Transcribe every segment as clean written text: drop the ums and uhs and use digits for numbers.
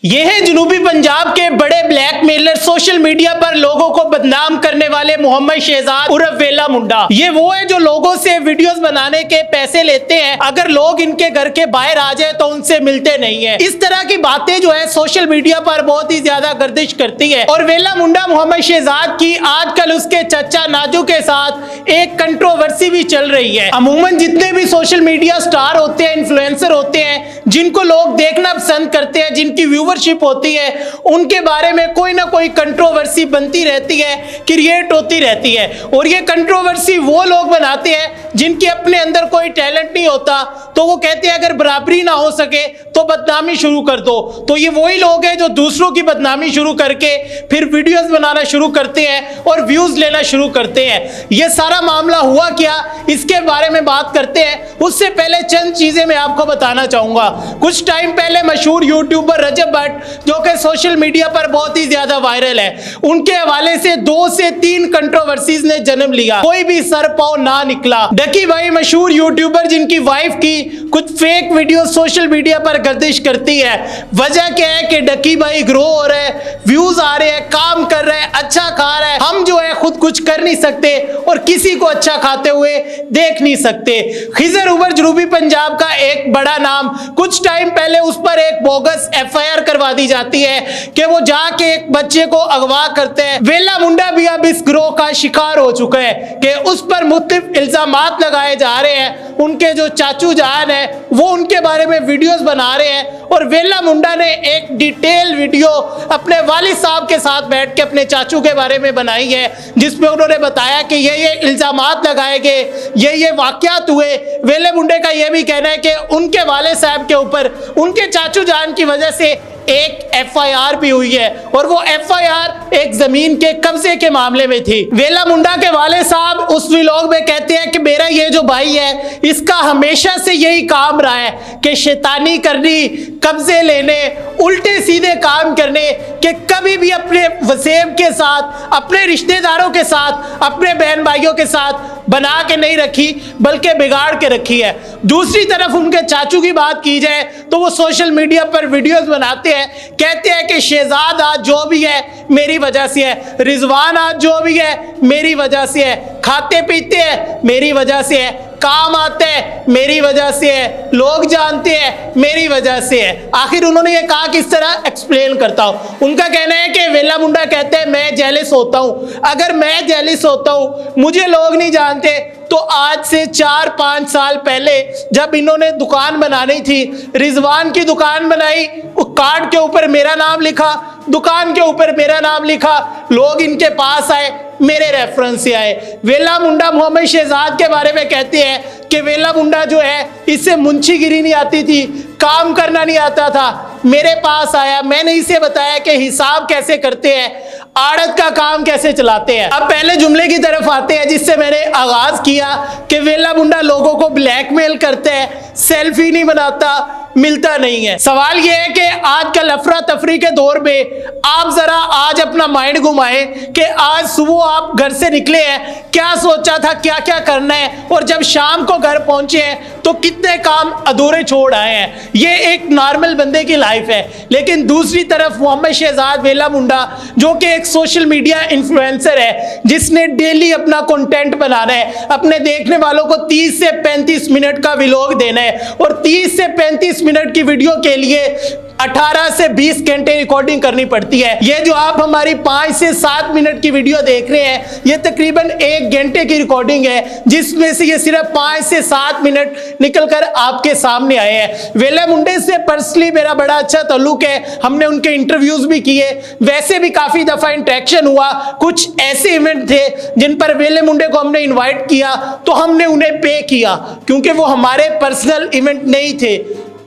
ये है जनूबी पंजाब के बड़े ब्लैकमेलर, सोशल मीडिया पर लोगों को बदनाम करने वाले मोहम्मद शहजाद उर्फ वेला मुंडा। ये वो है जो लोगों से वीडियोस बनाने के पैसे लेते हैं, अगर लोग इनके घर के बाहर आ जाए तो उनसे मिलते नहीं है। इस तरह की बातें जो है सोशल मीडिया पर बहुत ही ज्यादा गर्दिश करती है। और वेला मुंडा मोहम्मद शहजाद की आजकल उसके चचा नाजू के साथ एक कंट्रोवर्सी भी चल रही है। अमूमन जितने भी सोशल मीडिया स्टार होते हैं, इन्फ्लुएंसर होते हैं, जिनको लोग देखना पसंद करते हैं, जिनकी व्यूवरशिप होती है, उनके बारे में कोई ना कोई कंट्रोवर्सी बनती रहती है, क्रिएट होती रहती है। और ये कंट्रोवर्सी वो लोग बनाते हैं जिनके अपने अंदर कोई टैलेंट नहीं होता, तो वो कहते हैं अगर बराबरी ना हो सके तो बदनामी शुरू कर दो। तो ये वही लोग हैं जो दूसरों की बदनामी शुरू करके फिर वीडियोस बनाना शुरू करते हैं और व्यूज लेना शुरू करते हैं। ये सारा मामला हुआ क्या, इसके बारे में बात करते हैं। उससे पहले चंद चीजें मैं आपको बताना चाहूंगा। कुछ टाइम पहले मशहूर यूट्यूबर रजब भट्ट, जो कि सोशल मीडिया पर बहुत ही ज्यादा वायरल है, उनके हवाले से 2 से 3 कंट्रोवर्सीज ने जन्म लिया, कोई भी सर पांव ना निकला। डकी भाई मशहूर यूट्यूबर, जिनकी वाइफ की कुछ फेक वीडियो सोशल मीडिया पर गर्दिश करती है। वजह क्या है कि डकी भाई ग्रो हो रहे हैं, व्यूज आ रहे हैं, काम कर रहे हैं, अच्छा खा रहे हैं। हम जो है खुद कुछ कर नहीं सकते और किसी को अच्छा खाते हुए देख नहीं सकते। खिजर उबर जनूबी पंजाब का एक बड़ा नाम, कुछ टाइम पहले उस पर एक बोगस FIR करवा दी जाती है कि वो जाके एक बच्चे को अगवा करते हैं। वेला मुंडा भी अब इस गिरोह का शिकार हो चुका है कि उस पर मुख्तलिफ इल्जामात लगाए जा रहे हैं। उनके जो चाचू जान है वो उनके बारे में वीडियोस बना रहे हैं और वेला मुंडा ने एक डिटेल वीडियो अपने वालिद साहब के साथ बैठ के अपने चाचू के बारे में बनाई है, जिसमें उन्होंने बताया कि ये इल्जामात लगाए गए, ये वाकयात हुए। वेले मुंडे का ये भी कहना है कि उनके वालिद साहब के ऊपर उनके चाचू जान की वजह से एक FIR भी हुई है और वो FIR एक जमीन के कब्जे के मामले में थी। वेला मुंडा के वाले साहब उस व्लॉग में कहते हैं कि मेरा ये जो भाई है, इसका हमेशा से यही काम रहा है कि शैतानी करनी, कब्जे लेने, उल्टे सीधे काम करने, कि कभी भी अपने वसेब के साथ, अपने रिश्तेदारों के साथ, अपने बहन भाइयों के साथ बना के नहीं रखी बल्कि बिगाड़ के रखी है। दूसरी तरफ उनके चाचू की बात की जाए तो वो सोशल मीडिया पर वीडियोस बनाते हैं, कहते हैं कि शहजाद आज जो भी है मेरी वजह से है, रिजवान आज जो भी है मेरी वजह से है, खाते पीते हैं मेरी वजह से है, काम आते हैं मेरी वजह से है, लोग जानते हैं मेरी वजह से है। आखिर उन्होंने ये कहा किस तरह, एक्सप्लेन करता हूं। उनका कहना है कि वेला मुंडा कहते हैं मैं जेलिस होता हूं, अगर मैं जेलिस होता हूं, मुझे लोग नहीं जानते, तो आज से 4-5 साल पहले जब इन्होंने दुकान बनानी थी, रिजवान की दुकान बनाई, कार्ड के ऊपर मेरा नाम लिखा, दुकान के ऊपर मेरा नाम लिखा, लोग इनके पास आए, मेरे रेफरेंस से आए। वेला मुंडा मोहम्मद शहजाद के बारे में कहते हैं कि वेला मुंडा जो है, इससे मुंशीगिरी नहीं आती थी, काम करना नहीं आता था, मेरे पास आया, मैंने इसे बताया कि हिसाब कैसे करते हैं, आड़त का काम कैसे चलाते हैं। अब पहले जुमले की तरफ आते हैं जिससे मैंने आगाज किया कि वेला मुंडा लोगों को ब्लैकमेल करते हैं, सेल्फी नहीं बनाता, मिलता नहीं है। सवाल यह है कि आजकल अफरा तफरी के दौर में आप जरा आज अपना माइंड घुमाएं कि आज सुबह आप घर से निकले हैं, क्या सोचा था, क्या क्या करना है, और जब शाम को घर पहुंचे हैं तो कितने काम अधूरे छोड़ आए हैं। ये एक नॉर्मल बंदे की लाइफ है। लेकिन दूसरी तरफ मोहम्मद शहजाद वेला मुंडा, जो कि एक सोशल मीडिया इन्फ्लुएंसर है, जिसने डेली अपना कंटेंट बनाना है, अपने देखने वालों को 30 से 35 मिनट का व्लॉग देना है, और 30 से 35 मिनट की वीडियो के लिए 18 से 20 घंटे रिकॉर्डिंग करनी पड़ती है। ये जो आप हमारी 5 से 7 मिनट की वीडियो देख रहे हैं, ये तकरीबन 1 घंटे की रिकॉर्डिंग है, जिसमें से ये सिर्फ 5 से 7 मिनट निकलकर आपके सामने आए हैं। वेला मुंडे से पर्सनली मेरा बड़ा अच्छा ताल्लुक है, हमने उनके इंटरव्यूज भी किए, वैसे भी काफी दफा इंटरेक्शन हुआ। कुछ ऐसे इवेंट थे जिन पर वेले मुंडे को हमने इन्वाइट किया तो हमने उन्हें पे किया, क्योंकि वो हमारे पर्सनल इवेंट नहीं थे,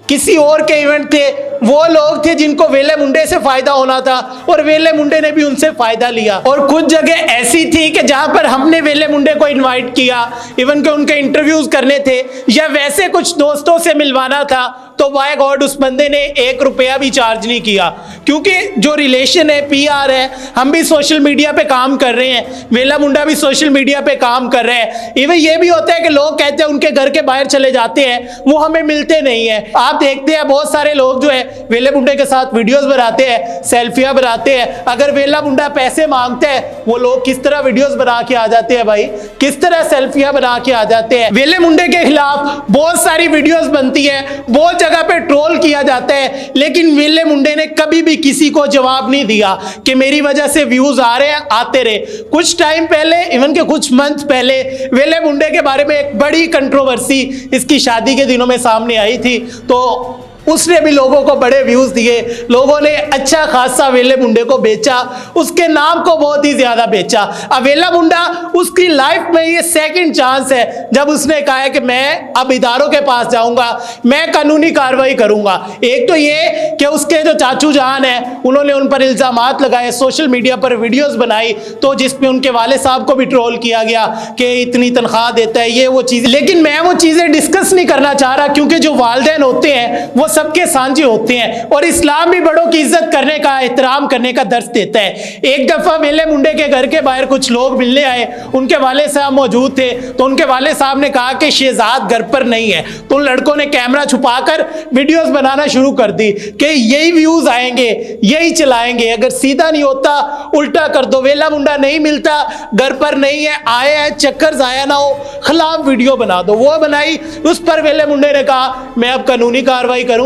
किसी और के इवेंट थे। वो लोग थे जिनको वेले मुंडे से फायदा होना था और वेले मुंडे ने भी उनसे फायदा लिया। और कुछ जगह ऐसी थी कि जहां पर हमने वेले मुंडे को इनवाइट किया, इवन के उनके इंटरव्यूज करने थे या वैसे कुछ दोस्तों से मिलवाना था, तो बाय गॉड उस बंदे ने 1 रुपया भी चार्ज नहीं किया, क्योंकि जो रिलेशन है, PR है, हम भी सोशल मीडिया पे काम कर रहे हैं, वेला मुंडा भी सोशल मीडिया पे काम कर रहे हैं। इवन ये भी होता है कि लोग कहते हैं उनके घर के बाहर चले जाते हैं, वो हमें मिलते नहीं है। आप देखते हैं बहुत सारे लोग जो है वेले मुंडे के साथ वीडियोस बनाते हैं, सेल्फियां बनाते हैं। अगर वेला मुंडा पैसे मांगते हैं, वो लोग किस तरह वीडियोस बना के आ जाते हैं भाई, किस तरह सेल्फियां बना के आ जाते हैं। वेले मुंडे के खिलाफ बहुत सारी वीडियोस बनती है, बहुत जगह पे ट्रोल किया जाता है, लेकिन वेले मुंडे ने कभी भी किसी को जवाब नहीं दिया कि मेरी वजह से व्यूज आ रहे हैं, आते रहे। कुछ टाइम पहले, इवन के कुछ मंथ पहले, वेले मुंडे के बारे में एक बड़ी कंट्रोवर्सी इसकी शादी के दिनों में सामने आई थी, तो उसने भी लोगों को बड़े व्यूज दिए, लोगों ने अच्छा खासा वेले मुंडे को बेचा, उसके नाम को बहुत ही ज्यादा बेचा। अब वेला मुंडा, उसकी लाइफ में ये सेकंड चांस है जब उसने कहा है कि मैं अब इदारों के पास जाऊंगा, मैं कानूनी कार्रवाई करूंगा। एक तो ये कि उसके जो चाचू जान है, उन्होंने उन पर इल्जामात लगाए, सोशल मीडिया पर वीडियोस बनाई, तो जिसमें उनके वाले साहब को भी ट्रोल किया गया कि इतनी तनख्वाह देता है, ये वो चीज। लेकिन मैं वो चीजें डिस्कस नहीं करना चाह रहा, क्योंकि जो वालिदैन होते हैं वो सबके साझे होते हैं, और इस्लाम भी बड़ों की इज्जत करने का, एहतराम करने का दर्स देता है। एक दफा वेले मुंडे के घर के बाहर कुछ लोग मिलने आए, उनके वाले साहब मौजूद थे, तो उनके वाले साहब ने कहा कि शहजाद घर पर नहीं है। तो उन लड़कों ने कैमरा छुपाकर वीडियोस बनाना शुरू कर दी कि यही व्यूज आएंगे, यही चलाएंगे, अगर सीधा नहीं होता उल्टा कर दो, वेला मुंडा नहीं मिलता, घर पर नहीं है, आया है, चक्कर जाया ना हो, खिलाफ वीडियो बना दो। वो बनाई, उस पर वेले मुंडे ने कहा मैं अब कानूनी कार्रवाई करूंगा,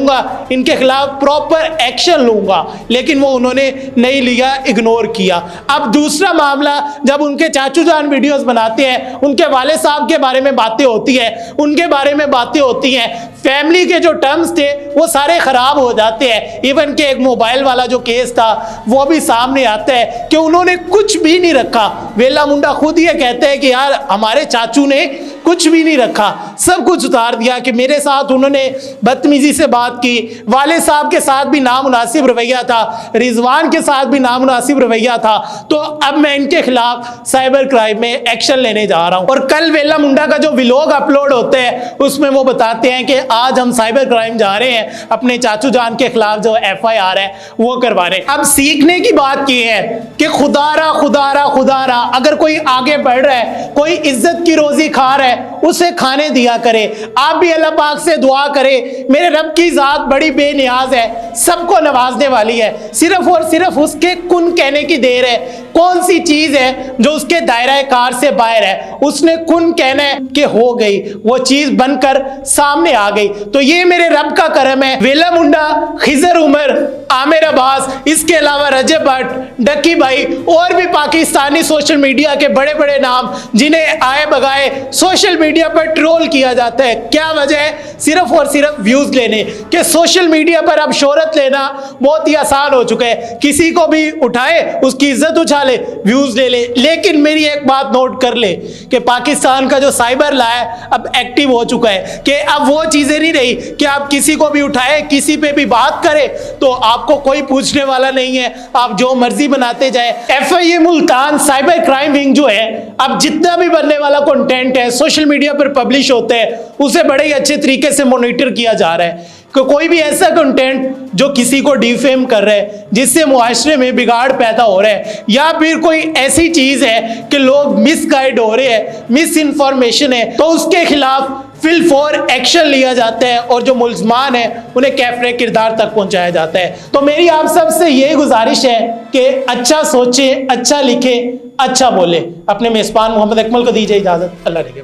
इनके खिलाफ प्रॉपर एक्शन लूंगा, लेकिन वो उन्होंने नहीं लिया, इग्नोर किया। अब दूसरा मामला, जब उनके चाचू जान वीडियोस बनाते हैं, उनके वाले साहब के बारे में बातें होती है, उनके बारे में बातें होती हैं, फैमिली के जो टर्म्स थे वो सारे खराब हो जाते हैं। इवन के एक मोबाइल वाला जो केस था वो भी सामने आता है कि उन्होंने कुछ भी नहीं रखा। वेला मुंडा खुद ये कहते हैं कि यार हमारे चाचू ने कुछ भी नहीं रखा, सब कुछ उतार दिया, कि मेरे साथ उन्होंने बदतमीजी से बात की, वाले साहब के साथ भी नामुनासिब रवैया था, रिजवान के साथ भी नामुनासिब रवैया था। तो अब मैं इनके खिलाफ साइबर क्राइम में एक्शन लेने जा रहा हूं। और कल वेला मुंडा का जो व्लॉग अपलोड होते हैं उसमें वो बताते हैं कि आज हम साइबर क्राइम जा रहे हैं, अपने चाचू जान के खिलाफ जो FIR है वो करवा रहे हैं। अब सीखने की बात की है कि खुदारा खुदारा खुदारा, अगर कोई आगे बढ़ रहा है, कोई इज्जत की रोजी खा रहा है, उसे खाने दिया करे। आप भी अल्लाह पाक से दुआ करें, मेरे रब की जात बड़ी बेनियाज है, सबको नवाजने वाली है, सिर्फ और सिर्फ उसके कुन कहने की देर है। कौन सी चीज है जो उसके दायरा कार से बाहर है, उसने कुन कहना है कि हो गई, वो चीज बनकर सामने आ गई। तो ये मेरे रब का करम है। वेला मुंडा, खिजर उमर, आमिर अब्बास, इसके अलावा रजब भट्ट, डकी भाई, और भी पाकिस्तानी सोशल मीडिया के बड़े बड़े नाम जिन्हें आए बगाए सोशल मीडिया पर ट्रोल किया जाता है। क्या वजह है? सिर्फ और सिर्फ व्यूज लेने के। सोशल मीडिया पर अब शोहरत लेना बहुत ही आसान हो चुका है, किसी को भी उठाए, उसकी इज्जत उछाले, व्यूज ले ले। लेकिन मेरी एक बात नोट कर ले कि पाकिस्तान का जो साइबर लॉ है अब एक्टिव हो चुका है, कि अब वो चीजें नहीं रही कि आप किसी को भी उठाए, किसी पे भी बात करें तो आपको कोई पूछने वाला नहीं है, आप जो मर्जी बनाते जाए। FIA Multan cyber crime wing जो है, अब जितना भी बनने वाला कंटेंट है सोशल मीडिया पर पब्लिश होता है, उसे बड़े ही अच्छे तरीके से मॉनिटर किया जा रहा है कि कोई भी ऐसा कंटेंट जो किसी को डिफेम कर रहा है, जिससे मुआशरे में बिगाड़ पैदा हो रहा है, या फिर कोई ऐसी चीज है कि लोग मिसगाइड हो रहे हैं, मिस इन्फॉर्मेशन है, तो उसके खिलाफ फिल फॉर एक्शन लिया जाता है और जो मुल्ज़मान है उन्हें कैफरे किरदार तक पहुंचाया जाता है। तो मेरी आप सब से यही गुजारिश है कि अच्छा सोचें, अच्छा लिखें, अच्छा बोले। अपने मेज़बान मोहम्मद अकमल को दीजिए इजाज़त। अल्लाह ने